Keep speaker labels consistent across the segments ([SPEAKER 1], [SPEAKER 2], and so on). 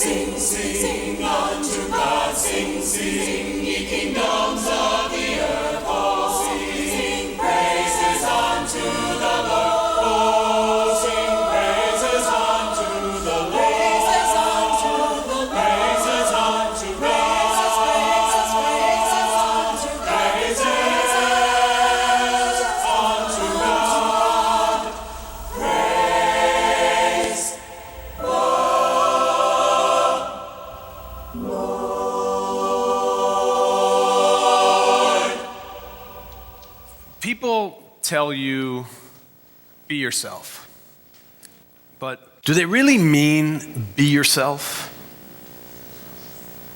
[SPEAKER 1] Sing, sing unto God, sing, sing, ye kingdoms of the earth, oh, sing praises unto the Lord, oh, sing praises unto the Lord, praises unto the Lord, praises unto God, praises unto God, praise
[SPEAKER 2] People tell you, be yourself. But do they really mean be yourself?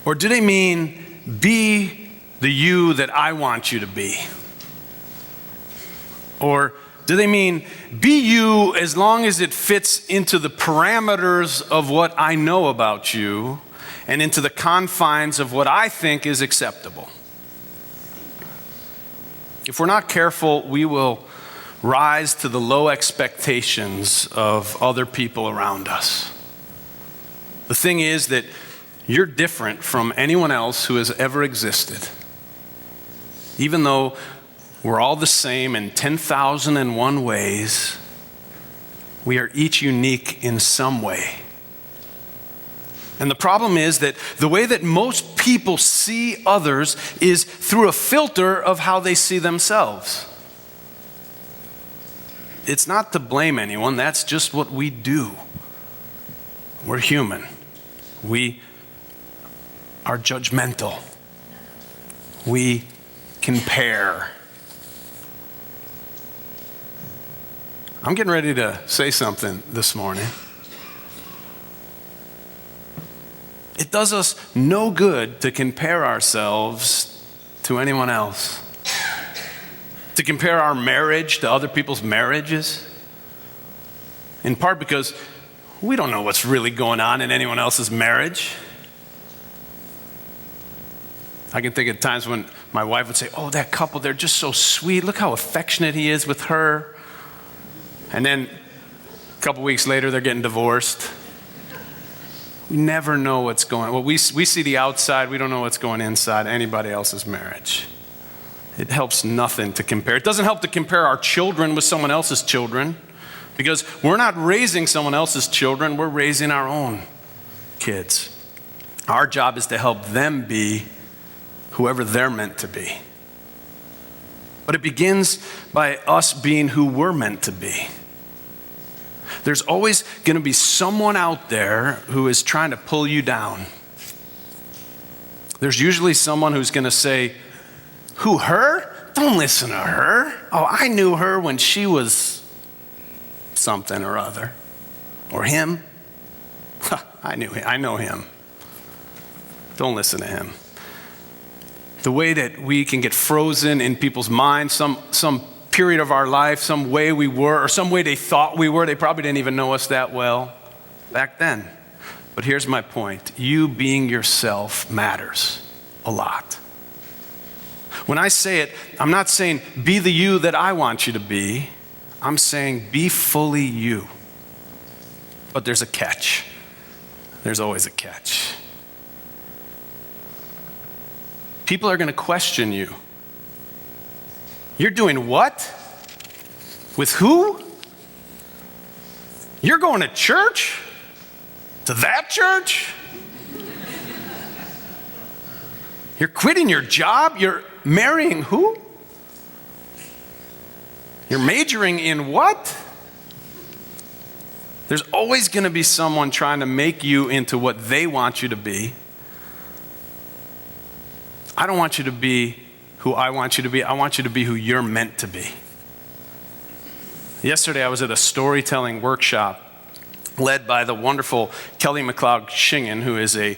[SPEAKER 2] Or do they mean be the you that I want you to be? Or do they mean be you as long as it fits into the parameters of what I know about you and into the confines of what I think is acceptable? If we're not careful, we will rise to the low expectations of other people around us. The thing is that you're different from anyone else who has ever existed. Even though we're all the same in 10,001 ways, we are each unique in some way. And the problem is that the way that most people see others is through a filter of how they see themselves. It's not to blame anyone, that's just what we do. We're human. We are judgmental. We compare. I'm getting ready to say something this morning. It does us no good to compare ourselves to anyone else. To compare our marriage to other people's marriages. In part because we don't know what's really going on in anyone else's marriage. I can think of times when my wife would say, oh, that couple, they're just so sweet. Look how affectionate he is with her. And then a couple weeks later, they're getting divorced. We never know what's going on. Well, we see the outside. We don't know what's going inside anybody else's marriage. It helps nothing to compare. It doesn't help to compare our children with someone else's children because we're not raising someone else's children. We're raising our own kids. Our job is to help them be whoever they're meant to be. But it begins by us being who we're meant to be. There's always going to be someone out there who is trying to pull you down. There's usually someone who's going to say, who, her? Don't listen to her. Oh, I knew her when she was something or other. Or him. I know him. Don't listen to him. The way that we can get frozen in people's minds, some period of our life, some way we were, or some way they thought we were. They probably didn't even know us that well back then. But here's my point. You being yourself matters a lot. When I say it, I'm not saying be the you that I want you to be. I'm saying be fully you. But there's a catch. There's always a catch. People are going to question you. You're doing what? With who? You're going to church? To that church? You're quitting your job? You're marrying who? You're majoring in what? There's always going to be someone trying to make you into what they want you to be. I don't want you to be who I want you to be. I want you to be who you're meant to be. Yesterday I was at a storytelling workshop led by the wonderful Kelly McLoud-Schingen, who is a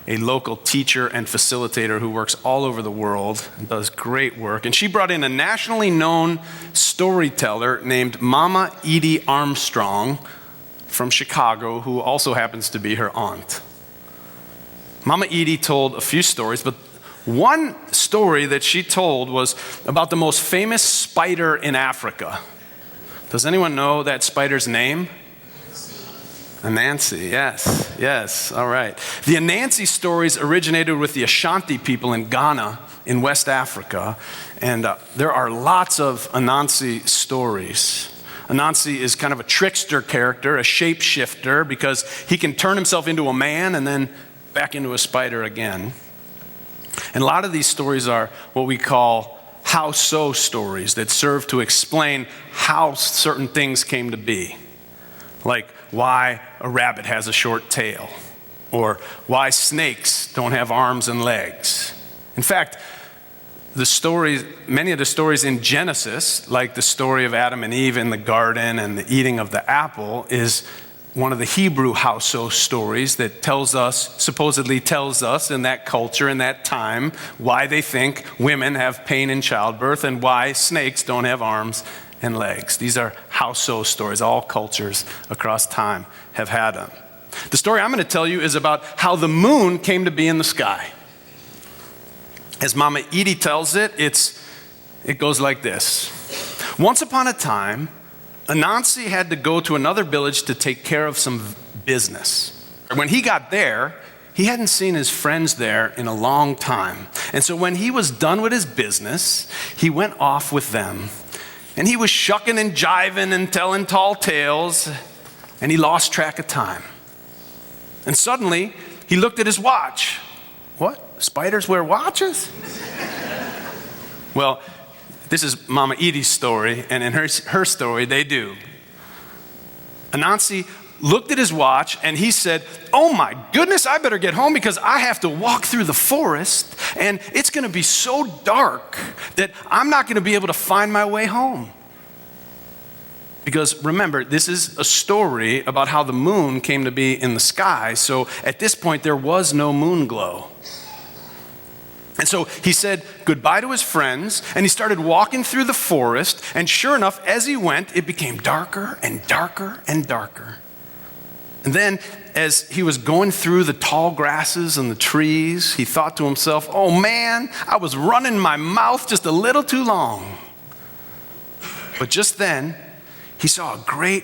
[SPEAKER 2] local teacher and facilitator who works all over the world and does great work. And she brought in a nationally known storyteller named Mama Edie Armstrong from Chicago, who also happens to be her aunt. Mama Edie told a few stories, but one story that she told was about the most famous spider in Africa. Does anyone know that spider's name? Anansi, yes, all right. The Anansi stories originated with the Ashanti people in Ghana in West Africa, and there are lots of Anansi stories. Anansi is kind of a trickster character, a shapeshifter, because he can turn himself into a man and then back into a spider again. And a lot of these stories are what we call how-so stories that serve to explain how certain things came to be. Like why a rabbit has a short tail, or why snakes don't have arms and legs. In fact, many of the stories in Genesis, like the story of Adam and Eve in the garden and the eating of the apple, is one of the Hebrew how-so stories that supposedly tells us in that culture, in that time, why they think women have pain in childbirth and why snakes don't have arms and legs. These are how-so stories. All cultures across time have had them. The story I'm going to tell you is about how the moon came to be in the sky. As Mama Edie tells it, it goes like this. Once upon a time, Anansi had to go to another village to take care of some business. When he got there, he hadn't seen his friends there in a long time. And so when he was done with his business, he went off with them. And he was shucking and jiving and telling tall tales, and he lost track of time. And suddenly, he looked at his watch. What? Spiders wear watches? Well, this is Mama Edie's story, and in her story, they do. Anansi looked at his watch, and he said, "Oh my goodness, I better get home because I have to walk through the forest, and it's going to be so dark that I'm not going to be able to find my way home." Because remember, this is a story about how the moon came to be in the sky, so at this point, there was no moon glow. And so he said goodbye to his friends, and he started walking through the forest, and sure enough, as he went, it became darker and darker and darker. And then, as he was going through the tall grasses and the trees, he thought to himself, "Oh man, I was running my mouth just a little too long." But just then, he saw a great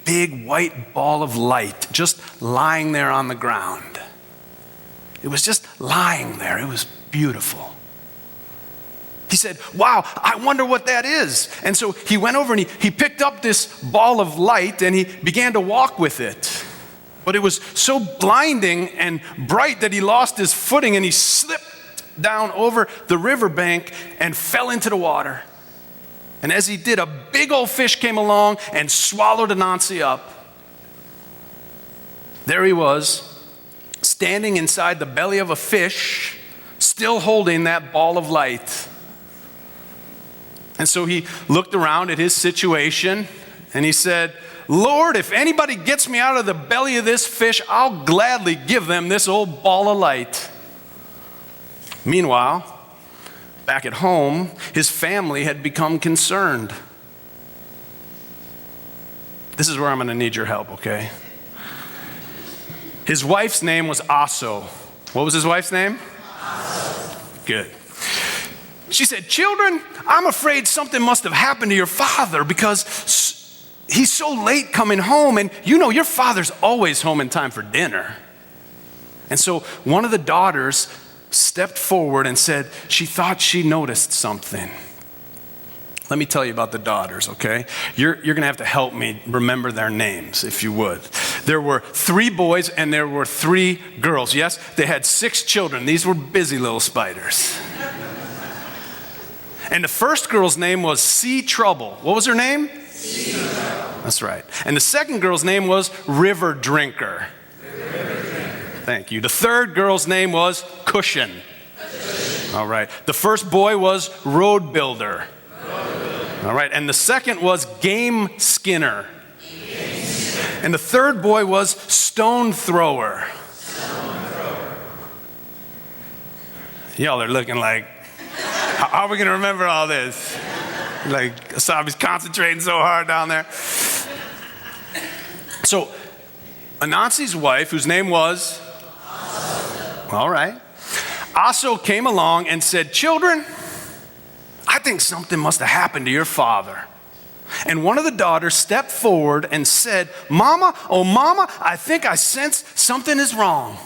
[SPEAKER 2] big white ball of light just lying there on the ground. It was just lying there. It was beautiful. He said, "Wow, I wonder what that is." And so he went over and he picked up this ball of light and he began to walk with it. But it was so blinding and bright that he lost his footing and he slipped down over the riverbank and fell into the water. And as he did, a big old fish came along and swallowed Anansi up. There he was, standing inside the belly of a fish, still holding that ball of light. And so he looked around at his situation and he said, "Lord, if anybody gets me out of the belly of this fish, I'll gladly give them this old ball of light." Meanwhile, back at home, his family had become concerned. This is where I'm going to need your help, okay? His wife's name was Aso. What was his wife's name? Aso. Good. She said, "Children, I'm afraid something must have happened to your father because he's so late coming home, and you know your father's always home in time for dinner." And so one of the daughters stepped forward and said she thought she noticed something. Let me tell you about the daughters, okay? You're going to have to help me remember their names, if you would. There were 3 boys and there were 3 girls. Yes, they had 6 children. These were busy little spiders. And the first girl's name was Sea Trouble. What was her name? Sea Trouble. That's right. And the second girl's name was River Drinker. Thank you. The third girl's name was Cushion. All right. The first boy was Road Builder. All right. And the second was Game Skinner. And the third boy was Stone Thrower. Y'all are looking like, how are we going to remember all this? Like, Asabi's concentrating so hard down there. So, Anansi's wife, whose name was? All right. Aso came along and said, "Children, I think something must have happened to your father. And one of the daughters stepped forward and said, "Mama, oh mama, I think I sense something is wrong."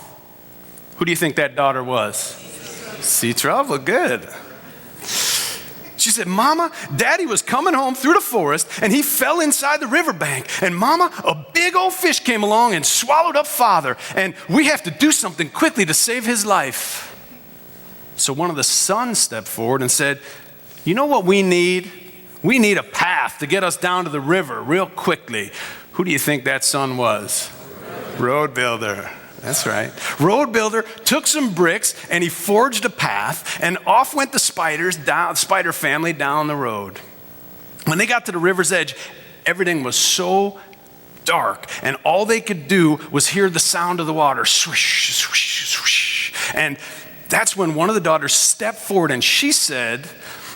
[SPEAKER 2] Who do you think that daughter was? See trouble, good. She said, "Mama, Daddy was coming home through the forest and he fell inside the riverbank. And Mama, a big old fish came along and swallowed up Father. And we have to do something quickly to save his life." So one of the sons stepped forward and said, "You know what we need? We need a path to get us down to the river real quickly." Who do you think that son was? Road builder. That's right. Road builder took some bricks and he forged a path, and off went the spider family down the road. When they got to the river's edge, everything was so dark, and all they could do was hear the sound of the water, swish, swish, swish. And that's when one of the daughters stepped forward and she said,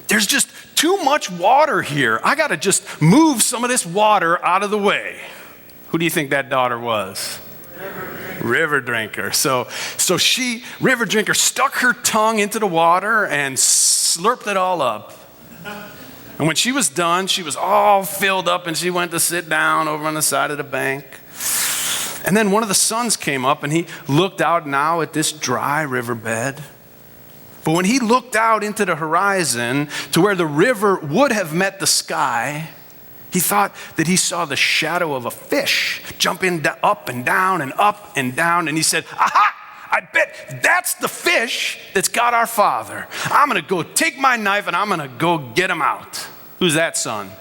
[SPEAKER 2] "There's just too much water here. I got to just move some of this water out of the way." Who do you think that daughter was? River drinker. So she, river drinker, stuck her tongue into the water and slurped it all up. And when she was done, she was all filled up and she went to sit down over on the side of the bank. And then one of the sons came up and he looked out now at this dry riverbed. But when he looked out into the horizon to where the river would have met the sky, he thought that he saw the shadow of a fish jumping up and down and up and down. And he said, "Aha! I bet that's the fish that's got our father. I'm going to go take my knife and I'm going to go get him out." Who's that son?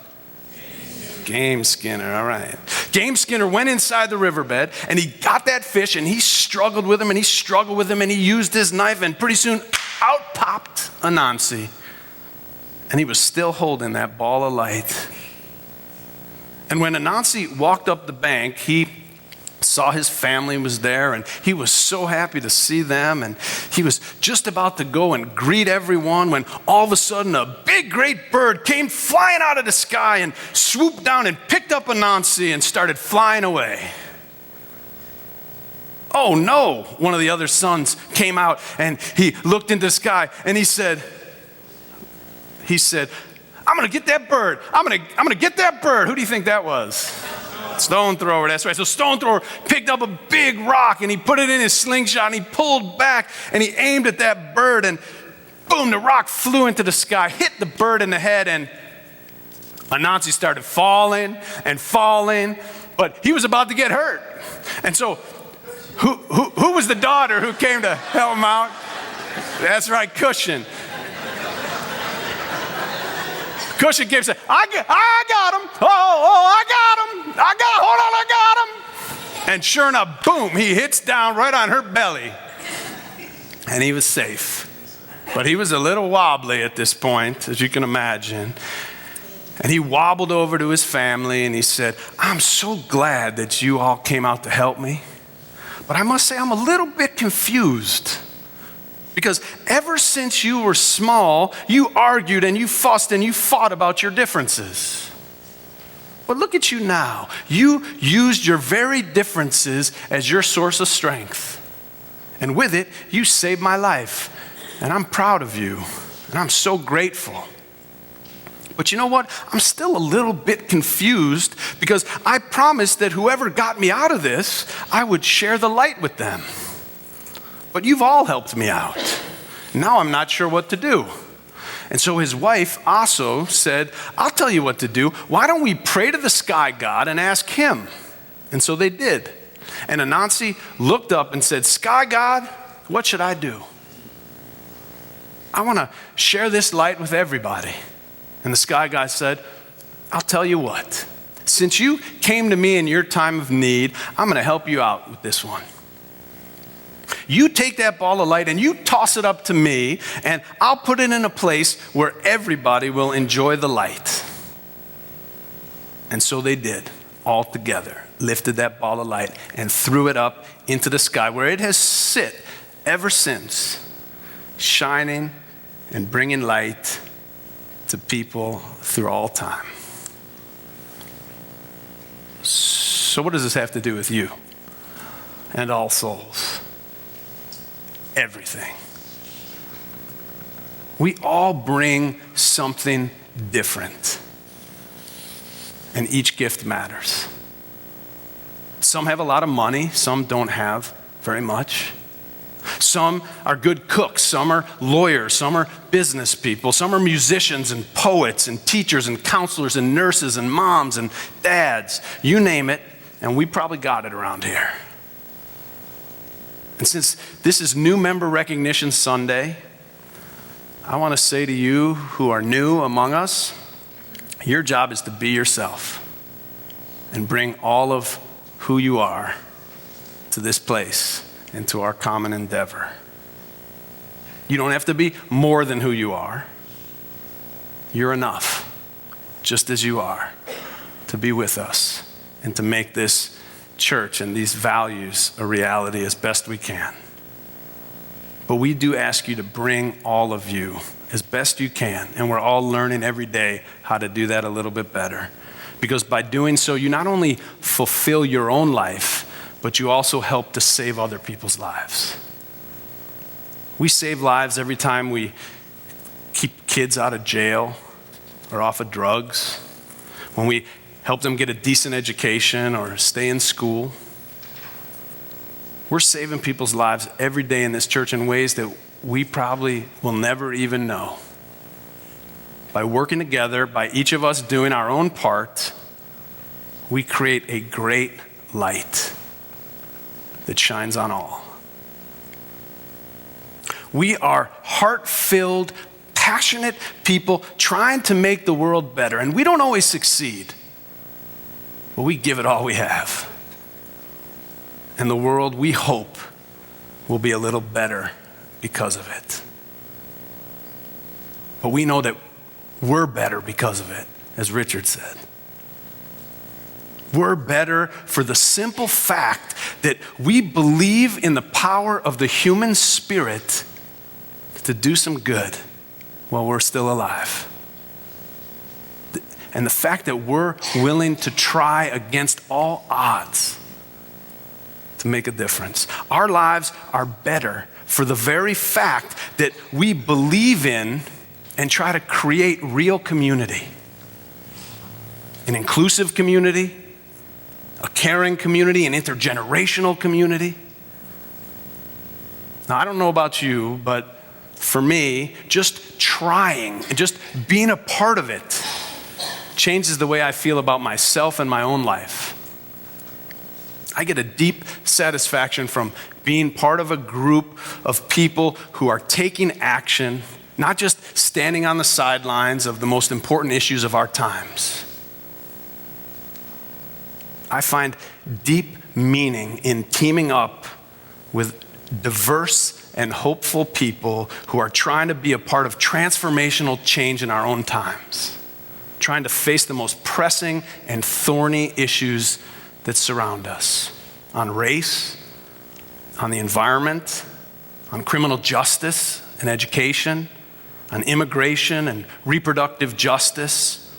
[SPEAKER 2] Game Skinner, all right. Game Skinner went inside the riverbed and he got that fish and he struggled with him and he struggled with him and he used his knife, and pretty soon out popped Anansi. And he was still holding that ball of light. And when Anansi walked up the bank, he saw his family was there, and he was so happy to see them, and he was just about to go and greet everyone when all of a sudden a big great bird came flying out of the sky and swooped down and picked up Anansi and started flying away. "Oh no," one of the other sons came out and he looked into the sky and he said, "I'm going to get that bird. I'm going to get that bird." Who do you think that was? Stone thrower, that's right. So stone thrower picked up a big rock and he put it in his slingshot and he pulled back and he aimed at that bird, and boom, the rock flew into the sky, hit the bird in the head, and Anansi started falling and falling, but he was about to get hurt. And so who was the daughter who came to help him out? That's right, Cushion. Cushion came and said, I got him. I got him. Hold on, I got him. And sure enough, boom, he hits down right on her belly. And he was safe. But he was a little wobbly at this point, as you can imagine. And he wobbled over to his family and he said, "I'm so glad that you all came out to help me. But I must say I'm a little bit confused. Because ever since you were small, you argued and you fussed and you fought about your differences. But look at you now. You used your very differences as your source of strength. And with it, you saved my life. And I'm proud of you. And I'm so grateful. But you know what? I'm still a little bit confused because I promised that whoever got me out of this, I would share the light with them. But you've all helped me out. Now I'm not sure what to do." And so his wife Aso said, "I'll tell you what to do. Why don't we pray to the sky god and ask him?" And so they did. And Anansi looked up and said, "Sky god, what should I do? I want to share this light with everybody." And the sky god said, "I'll tell you what. Since you came to me in your time of need, I'm going to help you out with this one. You take that ball of light and you toss it up to me, and I'll put it in a place where everybody will enjoy the light." And so they did, all together, lifted that ball of light and threw it up into the sky, where it has sit ever since, shining and bringing light to people through all time. So what does this have to do with you and all souls? Everything. We all bring something different. and each gift matters. Some have a lot of money, some don't have very much. Some are good cooks, some are lawyers, some are business people, some are musicians and poets and teachers and counselors and nurses and moms and dads. You name it, and we probably got it around here. And since this is New Member Recognition Sunday, I want to say to you who are new among us, your job is to be yourself and bring all of who you are to this place and to our common endeavor. You don't have to be more than who you are. You're enough, just as you are, to be with us and to make this church and these values a reality as best we can. But we do ask you to bring all of you as best you can, and we're all learning every day how to do that a little bit better. Because by doing so, you not only fulfill your own life, but you also help to save other people's lives. We save lives every time we keep kids out of jail or off of drugs, when we help them get a decent education or stay in school. We're saving people's lives every day in this church in ways that we probably will never even know. By working together, by each of us doing our own part, we create a great light that shines on all. We are heart-filled, passionate people trying to make the world better, and we don't always succeed, but we give it all we have. And the world, we hope, will be a little better because of it. But we know that we're better because of it, as Richard said. We're better for the simple fact that we believe in the power of the human spirit to do some good while we're still alive. And the fact that we're willing to try against all odds to make a difference. Our lives are better for the very fact that we believe in and try to create real community. An inclusive community, a caring community, an intergenerational community. Now, I don't know about you, but for me, just trying and just being a part of it changes the way I feel about myself and my own life. I get a deep satisfaction from being part of a group of people who are taking action, not just standing on the sidelines of the most important issues of our times. I find deep meaning in teaming up with diverse and hopeful people who are trying to be a part of transformational change in our own times, trying to face the most pressing and thorny issues that surround us, on race, on the environment, on criminal justice and education, on immigration and reproductive justice,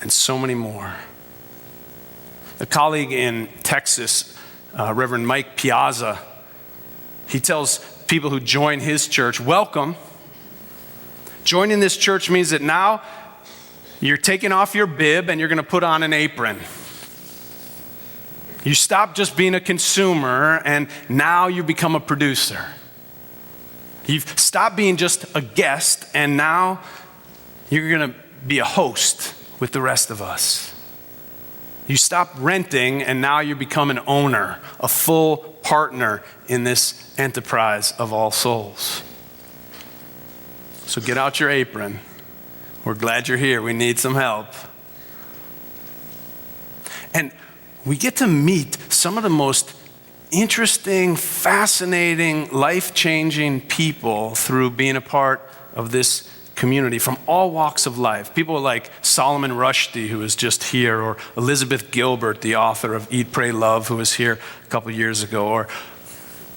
[SPEAKER 2] and so many more. A colleague in Texas, Reverend Mike Piazza, he tells people who join his church, welcome. Joining this church means that now you're taking off your bib and you're going to put on an apron. You stop just being a consumer and now you become a producer. You've stopped being just a guest and now you're going to be a host with the rest of us. You stop renting and now you become an owner, a full partner in this enterprise of all souls. So get out your apron. We're glad you're here. We need some help. And we get to meet some of the most interesting, fascinating, life-changing people through being a part of this community from all walks of life. People like Solomon Rushdie, who was just here, or Elizabeth Gilbert, the author of Eat, Pray, Love, who was here a couple years ago, or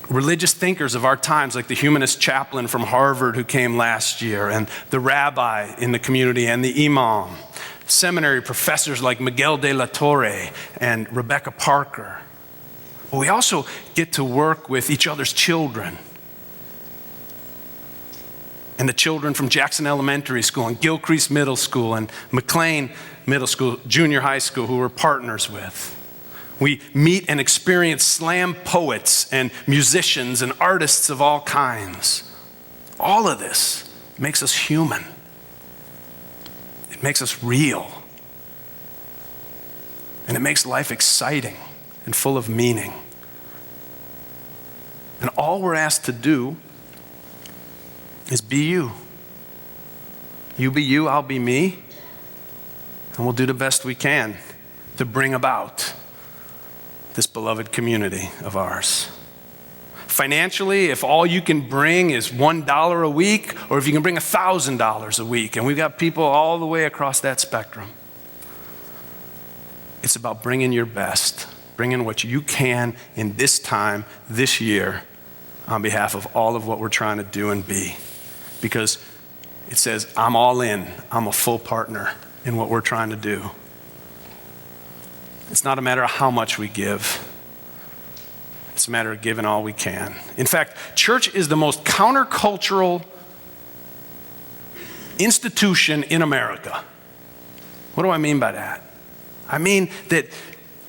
[SPEAKER 2] religious thinkers of our times like the humanist chaplain from Harvard who came last year, and the rabbi in the community, and the imam. Seminary professors like Miguel de la Torre and Rebecca Parker. But we also get to work with each other's children. And the children from Jackson Elementary School and Gilcrease Middle School and McLean middle school, junior high school who we're partners with. We meet and experience slam poets and musicians and artists of all kinds. All of this makes us human. It makes us real. And it makes life exciting and full of meaning. And all we're asked to do is be you. You be you, I'll be me. And we'll do the best we can to bring about this beloved community of ours. Financially, if all you can bring is $1 a week, or if you can bring $1,000 a week, and we've got people all the way across that spectrum, it's about bringing your best, bringing what you can in this time, this year, on behalf of all of what we're trying to do and be. Because it says, I'm all in, I'm a full partner in what we're trying to do. It's not a matter of how much we give. It's a matter of giving all we can. In fact, church is the most countercultural institution in America. What do I mean by that? I mean that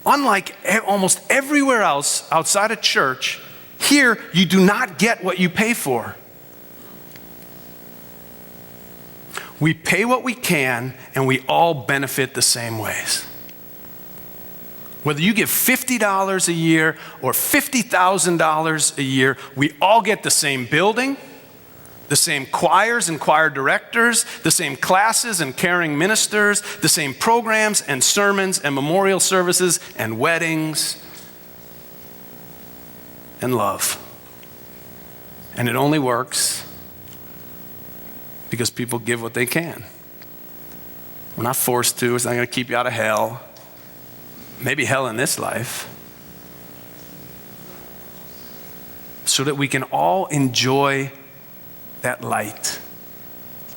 [SPEAKER 2] unlike almost everywhere else outside of church, here you do not get what you pay for. We pay what we can, and we all benefit the same ways. Whether you give $50 a year or $50,000 a year, we all get the same building, the same choirs and choir directors, the same classes and caring ministers, the same programs and sermons and memorial services and weddings and love. And it only works because people give what they can. We're not forced to. It's not going to keep you out of hell. Maybe hell in this life. So that we can all enjoy that light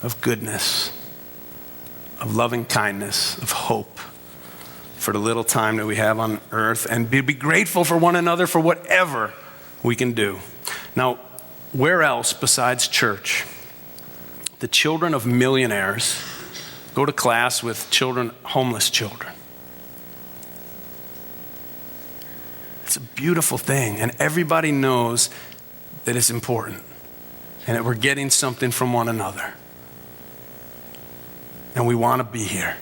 [SPEAKER 2] of goodness, of loving kindness, of hope for the little time that we have on earth, and be grateful for one another for whatever we can do. Now, where else besides church? The children of millionaires go to class with homeless children. It's a beautiful thing, and everybody knows that it's important and that we're getting something from one another. And we want to be here.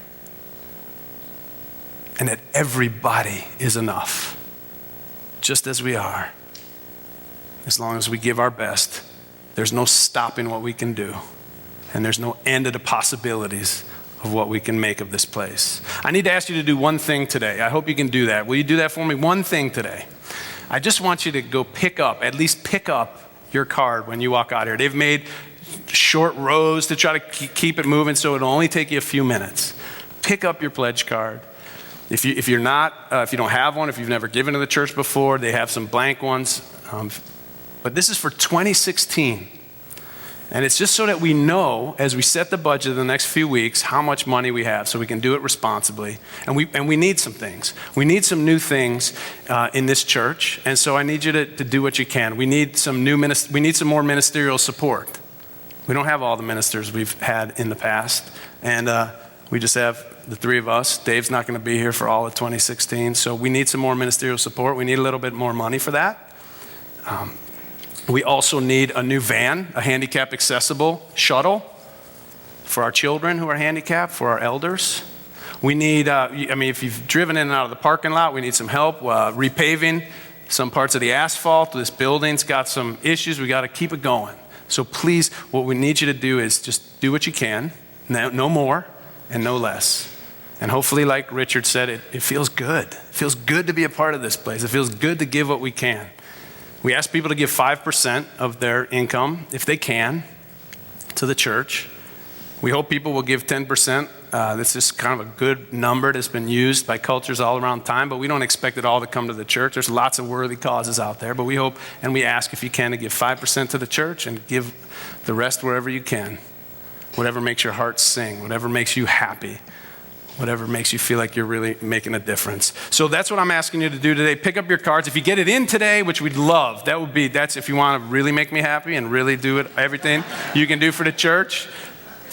[SPEAKER 2] And that everybody is enough, just as we are. As long as we give our best, there's no stopping what we can do. And there's no end to the possibilities of what we can make of this place. I need to ask you to do one thing today. I hope you can do that. Will you do that for me? One thing today. I just want you to go at least pick up your card when you walk out here. They've made short rows to try to keep it moving, so it'll only take you a few minutes. Pick up your pledge card. If you don't have one, if you've never given to the church before, they have some blank ones. But this is for 2016. And it's just so that we know, as we set the budget in the next few weeks, how much money we have so we can do it responsibly. And we need some things. We need some new things in this church. And so I need you to do what you can. We need some more ministerial support. We don't have all the ministers we've had in the past. And we just have the three of us. Dave's not going to be here for all of 2016. So we need some more ministerial support. We need a little bit more money for that. We also need a new van, a handicap accessible shuttle for our children who are handicapped, for our elders. We need, if you've driven in and out of the parking lot, we need some help repaving some parts of the asphalt. This building's got some issues. We got to keep it going. So please, what we need you to do is just do what you can, no more and no less. And hopefully, like Richard said, it feels good. It feels good to be a part of this place. It feels good to give what we can. We ask people to give 5% of their income, if they can, to the church. We hope people will give 10%. This is kind of a good number that's been used by cultures all around time, but we don't expect it all to come to the church. There's lots of worthy causes out there, but we hope and we ask if you can to give 5% to the church and give the rest wherever you can. Whatever makes your heart sing, whatever makes you happy. Whatever makes you feel like you're really making a difference. So that's what I'm asking you to do today. Pick up your cards. If you get it in today, which we'd love, that's if you want to really make me happy and really do everything you can do for the church.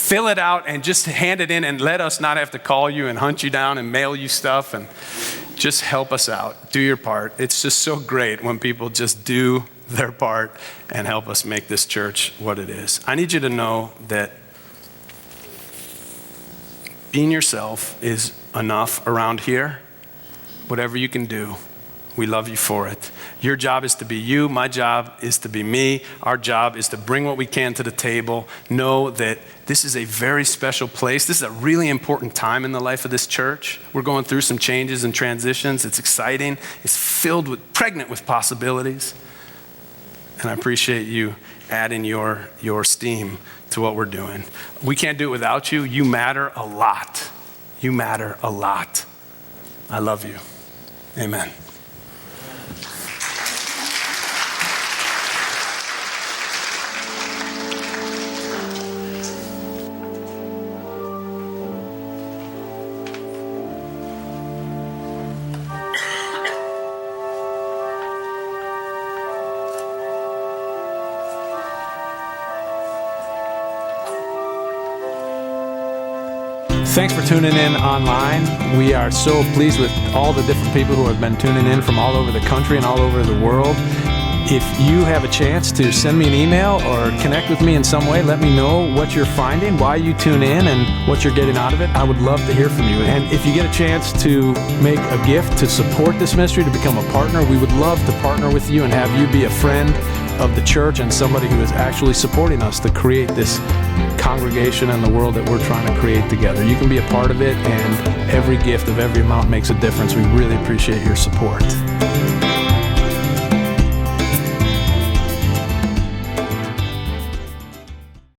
[SPEAKER 2] fill it out and just hand it in and let us not have to call you and hunt you down and mail you stuff, and just help us out. Do your part. It's just so great when people just do their part and help us make this church what it is. I need you to know that being yourself is enough around here. Whatever you can do, we love you for it. Your job is to be you. My job is to be me. Our job is to bring what we can to the table. Know that this is a very special place. This is a really important time in the life of this church. We're going through some changes and transitions. It's exciting. It's pregnant with possibilities. And I appreciate you adding your steam to what we're doing. We can't do it without you. You matter a lot. You matter a lot. I love you. Amen. Thanks for tuning in online. We are so pleased with all the different people who have been tuning in from all over the country and all over the world. If you have a chance to send me an email or connect with me in some way, let me know what you're finding, why you tune in, and what you're getting out of it. I would love to hear from you. And if you get a chance to make a gift to support this ministry, to become a partner, we would love to partner with you and have you be a friend of the church and somebody who is actually supporting us to create this congregation and the world that we're trying to create together. You can be a part of it, and every gift of every amount makes a difference. We really appreciate your support.